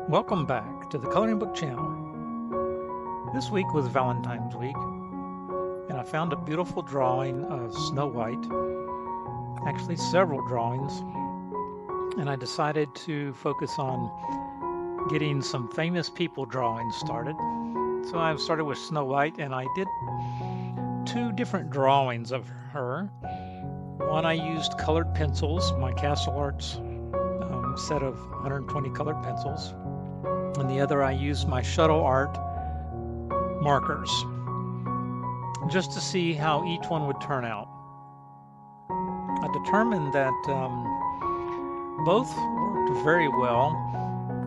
Welcome back to the Coloring Book channel. This week was Valentine's week, and I found a beautiful drawing of Snow White, actually several drawings, and I decided to focus on getting some famous people drawings started. So I started with Snow White, and I did two different drawings of her. One I used colored pencils, my Castle Arts set of 120 colored pencils, and the other I used my Shuttle Art markers just to see how each one would turn out. I determined that both worked very well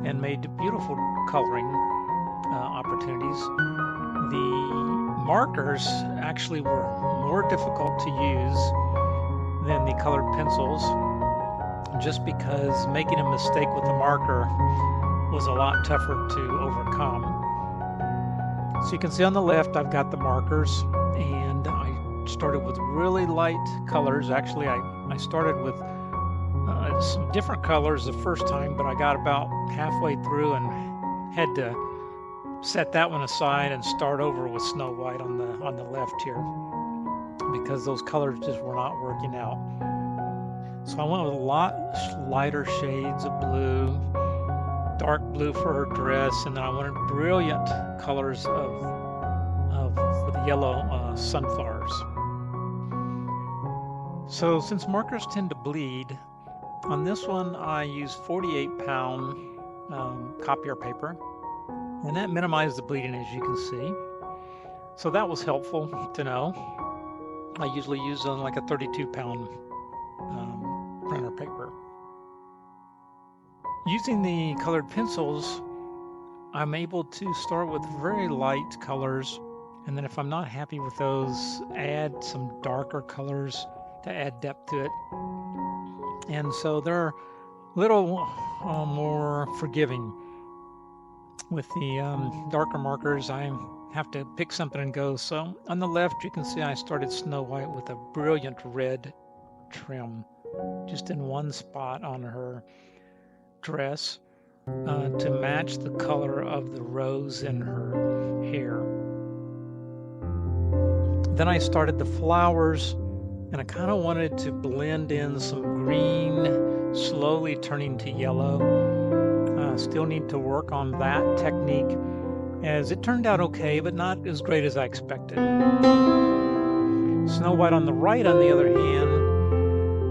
and made beautiful coloring opportunities. The markers actually were more difficult to use than the colored pencils, just because making a mistake with the marker was a lot tougher to overcome. So you can see on the left I've got the markers, and I started with really light colors. Actually, I started with some different colors the first time, but I got about halfway through and had to set that one aside and start over with Snow White on the left here, because those colors just were not working out. So I went with a lot lighter shades of blue, dark blue for her dress, and then I wanted brilliant colors for the yellow sunflowers. So since markers tend to bleed, on this one I used 48-pound copier paper, and that minimized the bleeding, as you can see. So that was helpful to know. I usually use like a 32-pound printer paper. Using the colored pencils, I'm able to start with very light colors, and then if I'm not happy with those, add some darker colors to add depth to it. And so they're a little more forgiving. With the darker markers, I have to pick something and go. So on the left, you can see I started Snow White with a brilliant red trim just in one spot on her dress to match the color of the rose in her hair. Then I started the flowers, and I kind of wanted to blend in some green, slowly turning to yellow. Still need to work on that technique, as it turned out okay, but not as great as I expected. Snow White on the right, on the other hand,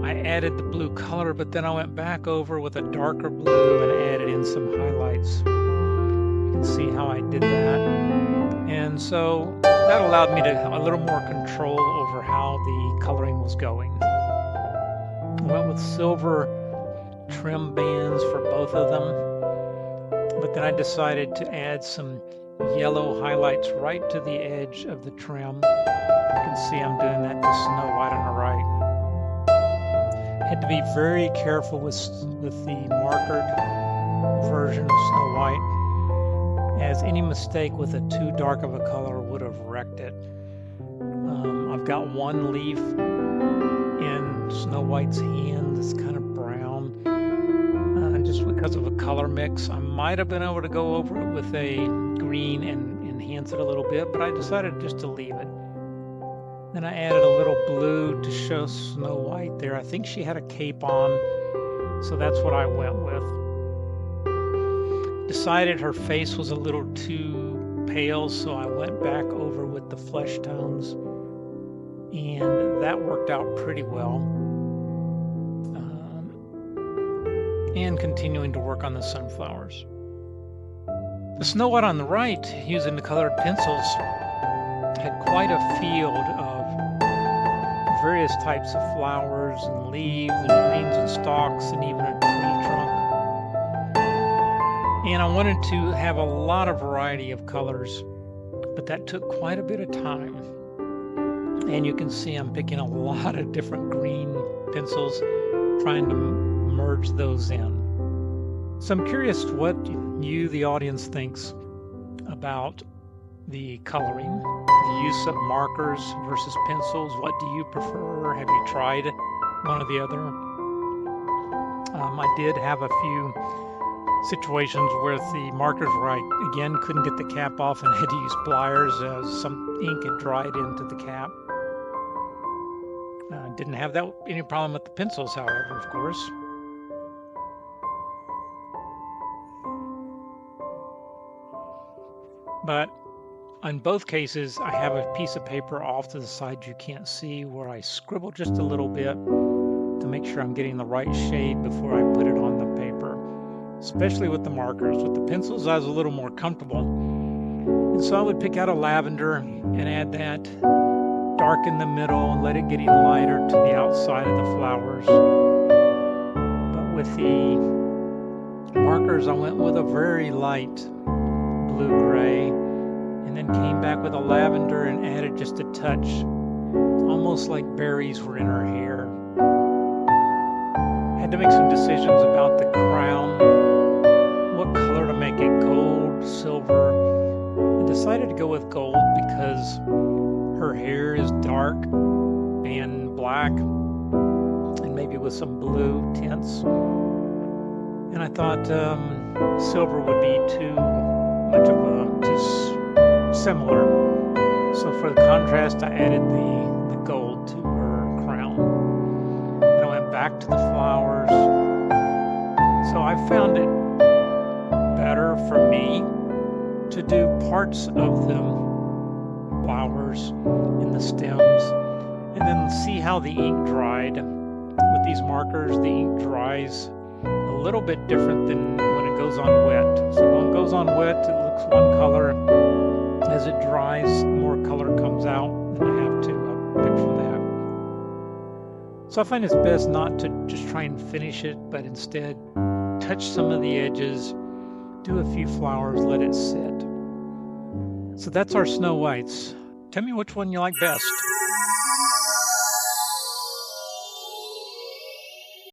I added the blue color, but then I went back over with a darker blue and added in some highlights. You can see how I did that. And so that allowed me to a little more control over how the coloring was going. I went with silver trim bands for both of them, but then I decided to add some yellow highlights right to the edge of the trim. You can see I'm doing that to Snow White on the right. Had to be very careful with the markered version of Snow White, as any mistake with a too dark of a color would have wrecked it. I've got one leaf in Snow White's hand that's kind of brown, just because of a color mix. I might have been able to go over it with a green and enhance it a little bit, but I decided just to leave it. Then I added a little blue to show Snow White there. I think she had a cape on, so that's what I went with. Decided her face was a little too pale, so I went back over with the flesh tones, and that worked out pretty well. And continuing to work on the sunflowers. The Snow White on the right, using the colored pencils, had quite a field of various types of flowers and leaves and greens and stalks and even a tree trunk. And I wanted to have a lot of variety of colors, but that took quite a bit of time. And you can see I'm picking a lot of different green pencils, trying to merge those in. So I'm curious what you, the audience, thinks about the coloring, the use of markers versus pencils. What do you prefer? Have you tried one or the other? I did have a few situations with the markers where I, again, couldn't get the cap off and had to use pliers as some ink had dried into the cap. Didn't have any problem with the pencils, however, of course. But in both cases, I have a piece of paper off to the side you can't see where I scribble just a little bit to make sure I'm getting the right shade before I put it on the paper, especially with the markers. With the pencils, I was a little more comfortable. And so I would pick out a lavender and add that, dark in the middle, and let it get lighter to the outside of the flowers. But with the markers, I went with a very light blue-gray, and then came back with a lavender and added just a touch, almost like berries were in her hair. Had to make some decisions about the crown, what color to make it, gold, silver, and decided to go with gold because her hair is dark and black and maybe with some blue tints. And I thought silver would be too similar. So for the contrast, I added the gold to her crown. And I went back to the flowers. So I found it better for me to do parts of the flowers in the stems and then see how the ink dried. With these markers, the ink dries a little bit different than when it goes on wet. So when it goes on wet, it looks one color. As it dries, more color comes out, and I have to pick from that. So I find it's best not to just try and finish it, but instead touch some of the edges, do a few flowers, let it sit. So that's our Snow Whites. Tell me which one you like best.